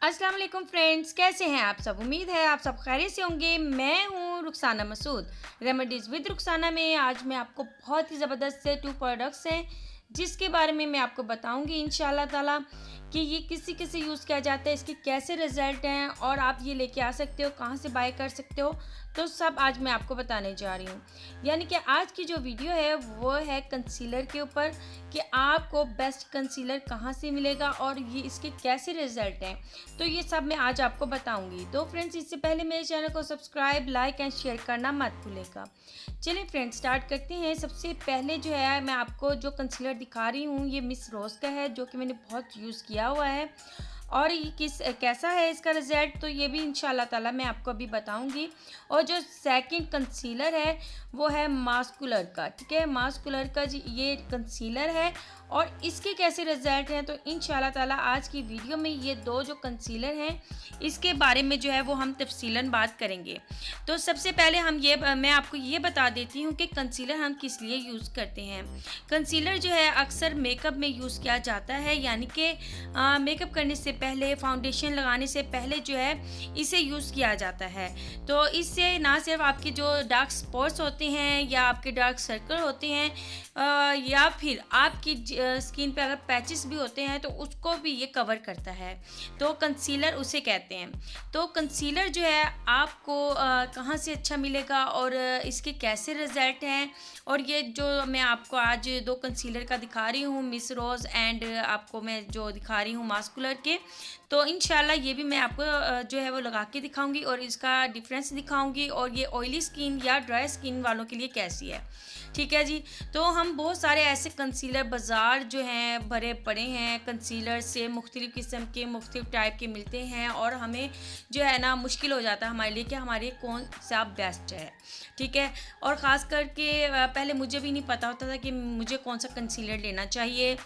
अस्सलाम वालेकुम फ्रेंड्स, कैसे हैं आप सब। उम्मीद है आप सब खैरियत से होंगे। मैं हूं रुखसाना मसूद। रेमेडीज़ विद रुखसाना में आज मैं आपको बहुत ही ज़बरदस्त से 2 प्रोडक्ट्स हैं जिसके बारे में मैं आपको बताऊंगी इंशाल्लाह ताला कि ये किसी किसी यूज़ किया जाता है, इसके कैसे रिज़ल्ट हैं और आप ये लेके आ सकते हो, कहाँ से बाय कर सकते हो, तो सब आज मैं आपको बताने जा रही हूँ। यानी कि आज की जो वीडियो है वो है कंसीलर के ऊपर कि आपको बेस्ट कंसीलर कहाँ से मिलेगा और ये इसके कैसे रिज़ल्ट हैं। तो ये सब मैं आज आपको बताऊंगी। तो फ्रेंड्स, इससे पहले मेरे चैनल को सब्सक्राइब, लाइक एंड शेयर करना मत भूलेगा। चलिए फ्रेंड्स, स्टार्ट करते हैं। सबसे पहले जो है मैं आपको जो कंसीलर दिखा रही हूँ ये मिस रोज़ का है, जो कि मैंने बहुत यूज़ किया हुआ है और ये कैसा है इसका रिज़ल्ट, तो ये भी इंशाल्लाह ताला मैं आपको अभी बताऊंगी। और जो सेकंड कंसीलर है वो है मास्कुलर का, ठीक है। मास्कुलर का जी ये कंसीलर है और इसके कैसे रिज़ल्ट हैं, तो इंशाल्लाह ताला आज की वीडियो में ये दो जो कंसीलर हैं इसके बारे में जो है वो हम तफसीलन बात करेंगे। तो सबसे पहले मैं आपको ये बता देती हूँ कि कंसीलर हम किस लिए यूज़ करते हैं। कंसीलर जो है अक्सर मेकअप में यूज़ किया जाता है, यानी कि मेकअप करने से पहले, फाउंडेशन लगाने से पहले जो है इसे यूज़ किया जाता है। तो इससे ना सिर्फ आपके जो डार्क स्पॉट्स होते हैं या आपके डार्क सर्कल होते हैं या फिर आपकी स्किन पे अगर पैचेस भी होते हैं तो उसको भी ये कवर करता है। तो कंसीलर उसे कहते हैं। तो कंसीलर जो है आपको कहाँ से अच्छा मिलेगा और इसके कैसे रिज़ल्ट हैं, और ये जो मैं आपको आज दो कंसीलर का दिखा रही हूँ, मिस रोज़ एंड आपको मैं जो दिखा रही हूँ मास्कुलर के, तो इंशाल्लाह ये भी मैं आपको जो है वो लगा के दिखाऊंगी और इसका डिफरेंस दिखाऊंगी और ये ऑयली स्किन या ड्राई स्किन वालों के लिए कैसी है, ठीक है जी। तो हम बहुत सारे ऐसे कंसीलर बाज़ार जो हैं भरे पड़े हैं, कंसीलर से मुख्तलिफ़ किस्म के मुख्तलिफ़ टाइप के मिलते हैं और हमें जो है ना मुश्किल हो जाता है हमारे लिए कि हमारे कौन सा बेस्ट है, ठीक है। और ख़ास करके पहले मुझे भी नहीं पता होता था कि मुझे कौन सा कंसीलर लेना चाहिए,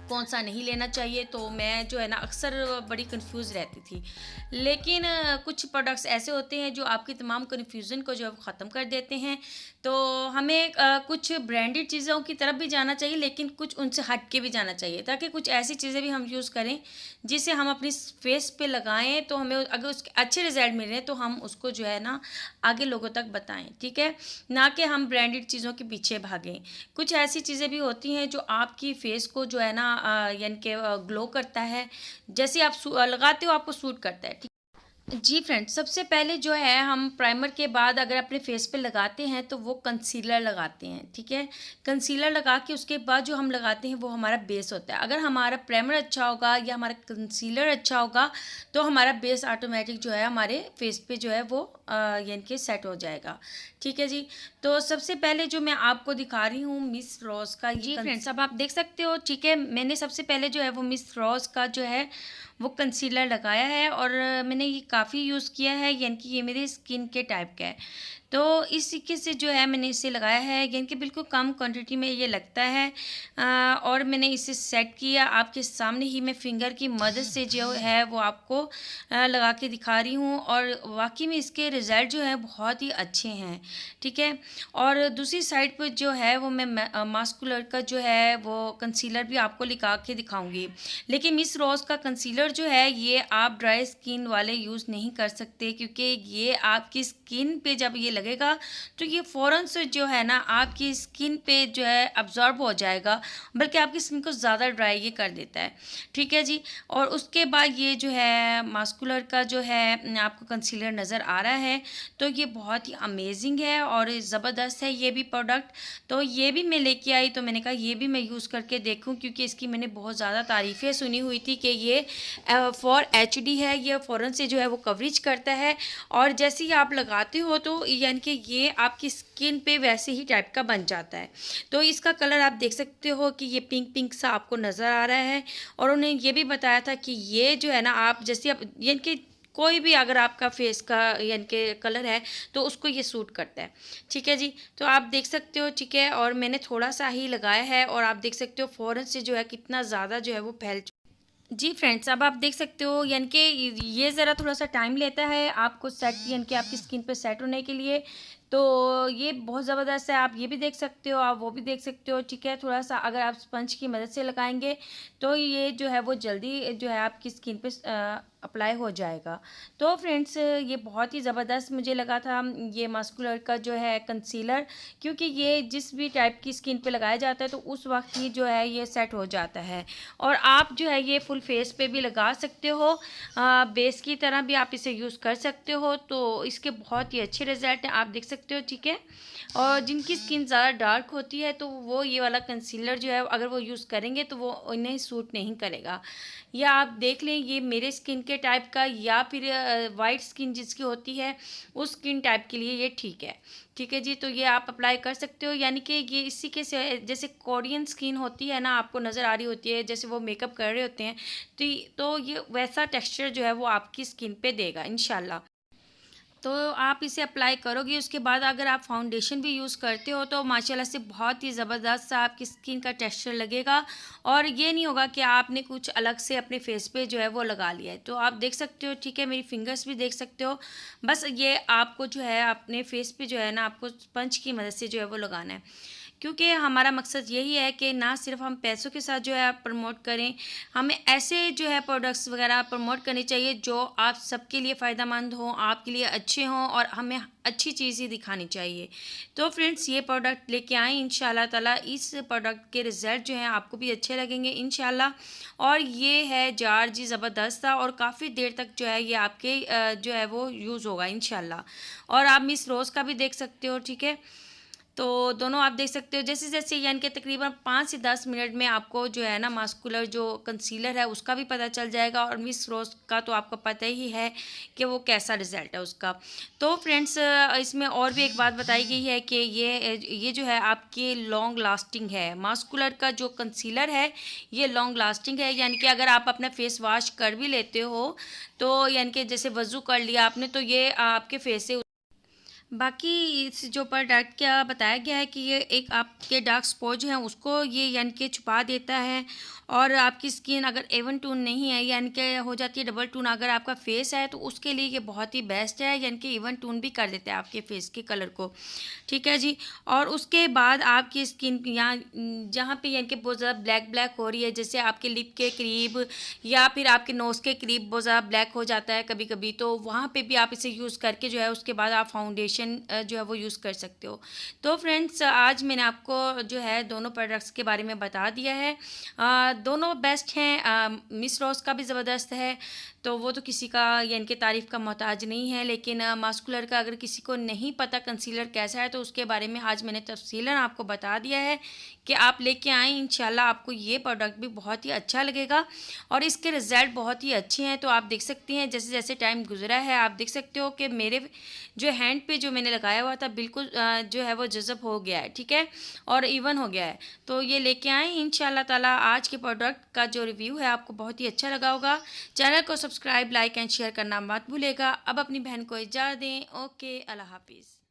कौन सा नहीं लेना चाहिए, तो मैं जो है ना अक्सर बड़ी कंफ्यूज रहती थी। लेकिन कुछ प्रोडक्ट्स ऐसे होते हैं जो आपकी तमाम कन्फ्यूज़न को जो है वो ख़त्म कर देते हैं। तो हमें कुछ ब्रांडेड चीज़ों की तरफ भी जाना चाहिए, लेकिन कुछ उनसे हट के भी जाना चाहिए, ताकि कुछ ऐसी चीज़ें भी हम यूज़ करें जिसे हम अपनी फेस पे लगाएं, तो हमें अगर उसके अच्छे रिजल्ट मिल रहे हैं तो हम उसको जो है ना आगे लोगों तक बताएं, ठीक है। ना कि हम ब्रांडेड चीज़ों के पीछे भागें। कुछ ऐसी चीज़ें भी होती हैं जो आपकी फेस को जो है ना यानी कि ग्लो करता है, जैसे आप लगाते हो आपको सूट करता है, ठीक। जी फ्रेंड्स, सबसे पहले जो है हम प्राइमर के बाद अगर अपने फेस पे लगाते हैं तो वो कंसीलर लगाते हैं, ठीक है। कंसीलर लगा के उसके बाद जो हम लगाते हैं वो हमारा बेस होता है। अगर हमारा प्राइमर अच्छा होगा या हमारा कंसीलर अच्छा होगा तो हमारा बेस ऑटोमेटिक जो है हमारे फेस पे जो है वो यानी कि सेट हो जाएगा, ठीक है जी। तो सबसे पहले जो मैं आपको दिखा रही हूँ मिस रॉस का, जी फ्रेंड्स अब आप देख सकते हो, ठीक है। मैंने सबसे पहले जो है वो मिस रॉस का जो है वो कंसीलर लगाया है और मैंने ये काफ़ी यूज़ किया है, यानी कि ये मेरे स्किन के टाइप का है। तो इस तरीके से जो है मैंने इसे लगाया है, यानी कि बिल्कुल कम क्वांटिटी में ये लगता है और मैंने इसे सेट किया आपके सामने ही। मैं फिंगर की मदद से जो है वो आपको लगा के दिखा रही हूँ और वाकई में इसके रिज़ल्ट जो है बहुत ही अच्छे हैं, ठीक है। और दूसरी साइड पर जो है वो मैं मास्कुलर का जो है वो कंसीलर भी आपको लगा के दिखाऊंगी। लेकिन मिस रोज़ का कंसीलर जो है ये आप ड्राई स्किन वाले यूज़ नहीं कर सकते, क्योंकि ये आपकी स्किन पे जब ये लगेगा तो ये फ़ौरन से जो है ना आपकी स्किन पे जो है अब्ज़ॉर्ब हो जाएगा, बल्कि आपकी स्किन को ज़्यादा ड्राई ये कर देता है, ठीक है जी। और उसके बाद ये जो है मास्कुलर का जो है आपको कंसीलर नज़र आ रहा है, तो ये बहुत ही अमेजिंग है और ज़बरदस्त है ये भी प्रोडक्ट। तो ये भी मैं लेके आई, तो मैंने कहा ये भी मैं यूज़ करके देखूं, क्योंकि इसकी मैंने बहुत ज़्यादा तारीफ़ें सुनी हुई थी कि ये फॉर एचडी है, ये फ़ौरन से जो है वो कवरेज करता है और जैसे ही आप लगाते हो तो यानी कि ये आपकी स्किन पे वैसे ही टाइप का बन जाता है। तो इसका कलर आप देख सकते हो कि ये पिंक पिंक सा आपको नज़र आ रहा है। और उन्हें ये भी बताया था कि ये जो है ना आप जैसे आप यानी कि कोई भी अगर आपका फेस का यानी कि कलर है तो उसको ये सूट करता है, ठीक है जी। तो आप देख सकते हो, ठीक है। और मैंने थोड़ा सा ही लगाया है और आप देख सकते हो फ़ौरन से जो है कितना ज़्यादा जो है वो फैल। जी फ्रेंड्स, अब आप देख सकते हो, यानी कि ये ज़रा थोड़ा सा टाइम लेता है आपको सेट, यानी कि आपकी स्किन पे सेट होने के लिए। तो ये बहुत ज़बरदस्त है, आप ये भी देख सकते हो, आप वो भी देख सकते हो, ठीक है। थोड़ा-सा अगर आप स्पंज की मदद से लगाएँगे तो ये जो है वो जल्दी जो है आपकी स्किन पे अप्लाई हो जाएगा। तो फ्रेंड्स ये बहुत ही ज़बरदस्त मुझे लगा था ये मस्कुलर का जो है कंसीलर, क्योंकि ये जिस भी टाइप की स्किन पे लगाया जाता है तो उस वक़्त ही जो है ये सेट हो जाता है। और आप जो है ये फुल फेस पे भी लगा सकते हो, बेस की तरह भी आप इसे यूज़ कर सकते हो। तो इसके बहुत ही अच्छे रिज़ल्ट हैं, आप देख सकते हो, ठीक है। और जिनकी स्किन ज़्यादा डार्क होती है तो वो ये वाला कंसीलर जो है अगर वो यूज़ करेंगे तो वो उन्हें सूट नहीं करेगा। या आप देख लें ये मेरे स्किन के टाइप का या फिर वाइट स्किन जिसकी होती है उस स्किन टाइप के लिए ये ठीक है। ठीक है जी, तो ये आप अप्लाई कर सकते हो, यानी कि ये इसी के से जैसे कोरियन स्किन होती है ना, आपको नज़र आ रही होती है जैसे वो मेकअप कर रहे होते हैं, तो ये वैसा टेक्सचर जो है वो आपकी स्किन पे देगा इंशाल्लाह। तो आप इसे अप्लाई करोगे, उसके बाद अगर आप फाउंडेशन भी यूज़ करते हो तो माशाल्लाह से बहुत ही ज़बरदस्त सा आपकी स्किन का टेक्सचर लगेगा। और ये नहीं होगा कि आपने कुछ अलग से अपने फेस पे जो है वो लगा लिया है। तो आप देख सकते हो, ठीक है, मेरी फिंगर्स भी देख सकते हो। बस ये आपको जो है अपने फेस पे जो है ना आपको स्पंज की मदद से जो है वो लगाना है, क्योंकि हमारा मकसद यही है कि ना सिर्फ हम पैसों के साथ जो है आप प्रमोट करें, हमें ऐसे जो है प्रोडक्ट्स वगैरह प्रमोट करनी चाहिए जो आप सबके लिए फ़ायदेमंद हों, आपके लिए अच्छे हों, और हमें अच्छी चीज़ ही दिखानी चाहिए। तो फ्रेंड्स ये प्रोडक्ट लेके आएँ इंशाल्लाह ताला, इस प्रोडक्ट के रिज़ल्ट जो हैं आपको भी अच्छे लगेंगे इंशाल्लाह। और ये है जार जी ज़बरदस्त था और काफ़ी देर तक जो है ये आपके जो है वो यूज़ होगा इंशाल्लाह। और आप मिस रोज़ का भी देख सकते हो, ठीक है। तो दोनों आप देख सकते हो, जैसे-जैसे यानी कि तकरीबन 5 से 10 मिनट में आपको जो है ना मास्कुलर जो कंसीलर है उसका भी पता चल जाएगा, और मिस रोज़ का तो आपको पता ही है कि वो कैसा रिज़ल्ट है उसका। तो फ्रेंड्स इसमें और भी एक बात बताई गई है कि ये जो है आपके लॉन्ग लास्टिंग है। मास्कुलर का जो कंसीलर है ये लॉन्ग लास्टिंग है, यानी कि अगर आप अपना फेस वॉश कर भी लेते हो तो यानी कि जैसे वज़ू कर लिया आपने तो ये आपके फेस से बाकी इस जो प्रोडक्ट क्या बताया गया है कि ये एक आपके डार्क स्पॉट जो हैं उसको ये यानी कि छुपा देता है, और आपकी स्किन अगर एवन टोन नहीं है यानी कि हो जाती है डबल टोन अगर आपका फेस है तो उसके लिए ये बहुत ही बेस्ट है, यानी कि इवन टोन भी कर देता है आपके फेस के कलर को। ठीक है जी। और उसके बाद आपकी स्किन यहाँ जहाँ पे यानी कि बहुत ज़्यादा ब्लैक ब्लैक हो रही है, जैसे आपके लिप के करीब या फिर आपके नोज़ के करीब बहुत ज़्यादा ब्लैक हो जाता है कभी कभी, तो वहाँ पे भी आप इसे यूज़ करके जो है उसके बाद आप फाउंडेशन जो है वो यूज़ कर सकते हो। तो फ्रेंड्स आज मैंने आपको जो है दोनों प्रोडक्ट्स के बारे में बता दिया है। दोनों बेस्ट हैं। मिस रॉस का भी ज़बरदस्त है, तो वो तो किसी का यानी कि तारीफ़ का मोहताज नहीं है, लेकिन मास्कुलर का अगर किसी को नहीं पता कंसीलर कैसा है तो उसके बारे में आज मैंने तफसीलन आपको बता दिया है कि आप लेके आएँ, इंशाल्लाह आपको ये प्रोडक्ट भी बहुत ही अच्छा लगेगा और इसके रिज़ल्ट बहुत ही अच्छे हैं। तो आप देख सकती हैं जैसे जैसे टाइम गुजरा है आप देख सकते हो कि मेरे जो हैंड पे जो मैंने लगाया हुआ था बिल्कुल जो है वो जज़ब हो गया है, ठीक है, और इवन हो गया है। तो ये लेके आएँ इंशाल्लाह ताला। आज के प्रोडक्ट का जो रिव्यू है आपको बहुत ही अच्छा लगा होगा। चैनल को सब्सक्राइब, लाइक एंड शेयर करना मत भूलिएगा। अब अपनी बहन को इजाज़त दें। ओके, अल्लाह हाफ़िज़।